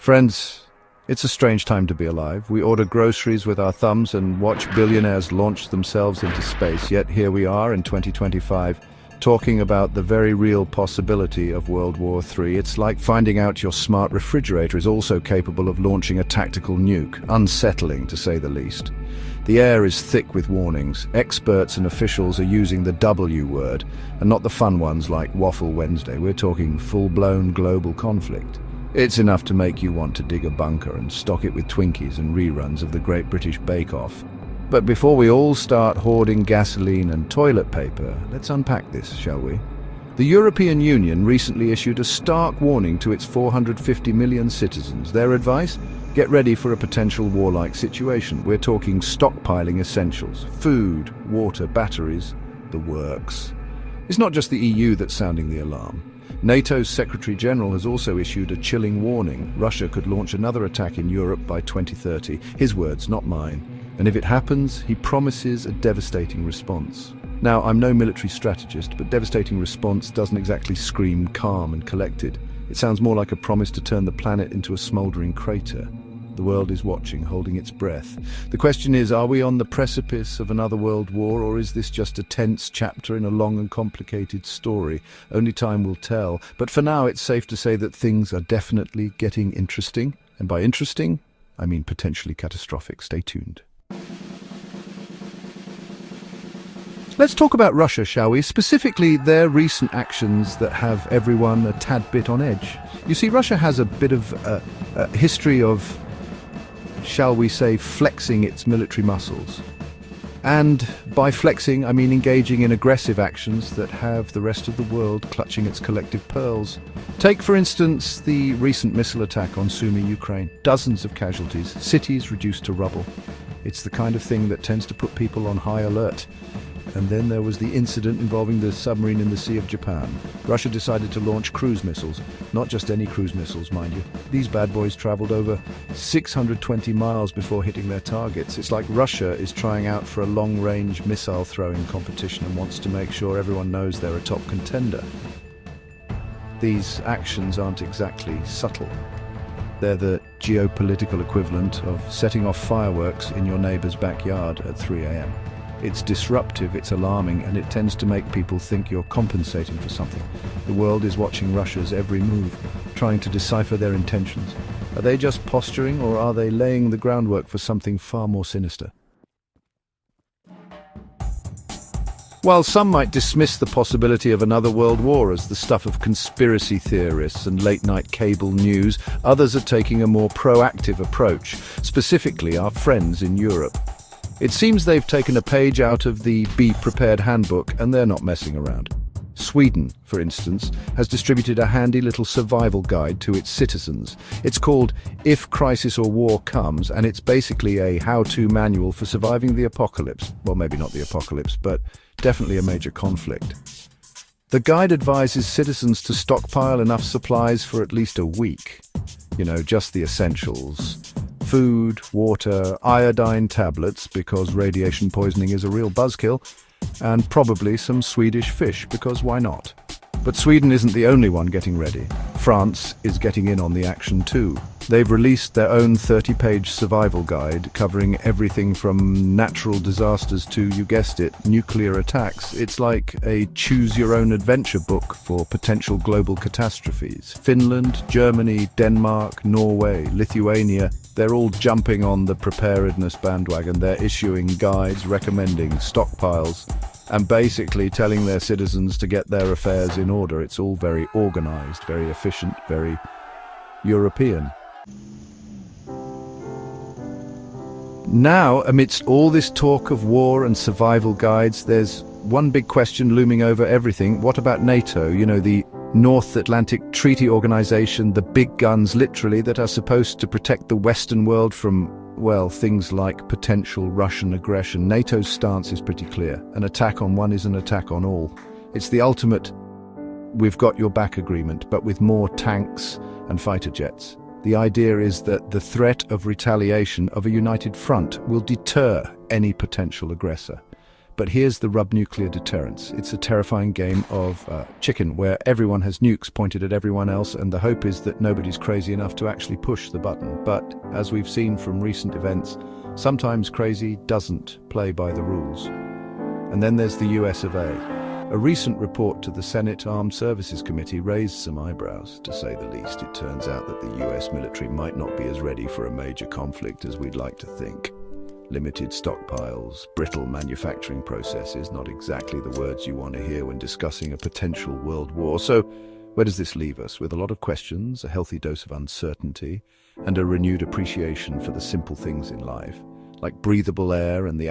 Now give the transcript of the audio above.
Friends, it's a strange time to be alive. We order groceries with our thumbs and watch billionaires launch themselves into space, yet here we are in 2025, talking about the very real possibility of World War III. It's like finding out your smart refrigerator is also capable of launching a tactical nuke. Unsettling, to say the least. The air is thick with warnings. Experts and officials are using the W word, and not the fun ones like Waffle Wednesday. We're talking full-blown global conflict. It's enough to make you want to dig a bunker and stock it with Twinkies and reruns of the Great British Bake Off. But before we all start hoarding gasoline and toilet paper, let's unpack this, shall we? The European Union recently issued a stark warning to its 450 million citizens. Their advice? Get ready for a potential warlike situation. We're talking stockpiling essentials, food, water, batteries, the works. It's not just the EU that's sounding the alarm. NATO's Secretary-General has also issued a chilling warning. Russia could launch another attack in Europe by 2030. His words, not mine. And if it happens, he promises a devastating response. Now, I'm no military strategist, but devastating response doesn't exactly scream calm and collected. It sounds more like a promise to turn the planet into a smoldering crater. The world is watching, holding its breath. The question is, are we on the precipice of another world war, or is this just a tense chapter in a long and complicated story? Only time will tell. But for now, it's safe to say that things are definitely getting interesting. And by interesting, I mean potentially catastrophic. Stay tuned. Let's talk about Russia, shall we? Specifically, their recent actions that have everyone a tad bit on edge. You see, Russia has a bit of a history of, shall we say, flexing its military muscles. And by flexing, I mean engaging in aggressive actions that have the rest of the world clutching its collective pearls. Take, for instance, the recent missile attack on Sumy, Ukraine. Dozens of casualties, cities reduced to rubble. It's the kind of thing that tends to put people on high alert. And then there was the incident involving the submarine in the Sea of Japan. Russia decided to launch cruise missiles. Not just any cruise missiles, mind you. These bad boys traveled over 620 miles before hitting their targets. It's like Russia is trying out for a long-range missile throwing competition and wants to make sure everyone knows they're a top contender. These actions aren't exactly subtle. They're the geopolitical equivalent of setting off fireworks in your neighbor's backyard at 3 a.m. It's disruptive, it's alarming, and it tends to make people think you're compensating for something. The world is watching Russia's every move, trying to decipher their intentions. Are they just posturing, or are they laying the groundwork for something far more sinister? While some might dismiss the possibility of another world war as the stuff of conspiracy theorists and late-night cable news, others are taking a more proactive approach, specifically our friends in Europe. It seems they've taken a page out of the Be Prepared handbook, and they're not messing around. Sweden, for instance, has distributed a handy little survival guide to its citizens. It's called If Crisis or War Comes, and it's basically a how-to manual for surviving the apocalypse. Well, maybe not the apocalypse, but definitely a major conflict. The guide advises citizens to stockpile enough supplies for at least a week. You know, just the essentials. Food, water, iodine tablets, because radiation poisoning is a real buzzkill, and probably some Swedish fish, because why not? But Sweden isn't the only one getting ready. France is getting in on the action too. They've released their own 30-page survival guide covering everything from natural disasters to, you guessed it, nuclear attacks. It's like a choose-your-own-adventure book for potential global catastrophes. Finland, Germany, Denmark, Norway, Lithuania, they're all jumping on the preparedness bandwagon. They're issuing guides recommending stockpiles and basically telling their citizens to get their affairs in order. It's all very organized, very efficient, very European. Now, amidst all this talk of war and survival guides, there's one big question looming over everything. What about NATO? You know, the North Atlantic Treaty Organization, the big guns, literally, that are supposed to protect the Western world from, well, things like potential Russian aggression. NATO's stance is pretty clear. An attack on one is an attack on all. It's the ultimate we've got your back agreement, but with more tanks and fighter jets. The idea is that the threat of retaliation of a united front will deter any potential aggressor. But here's the rub: nuclear deterrence. It's a terrifying game of chicken where everyone has nukes pointed at everyone else, and the hope is that nobody's crazy enough to actually push the button. But as we've seen from recent events, sometimes crazy doesn't play by the rules. And then there's the US of A. A recent report to the Senate Armed Services Committee raised some eyebrows, to say the least. It turns out that the US military might not be as ready for a major conflict as we'd like to think. Limited stockpiles, brittle manufacturing processes, not exactly the words you want to hear when discussing a potential world war. So, where does this leave us? With a lot of questions, a healthy dose of uncertainty, and a renewed appreciation for the simple things in life, like breathable air and the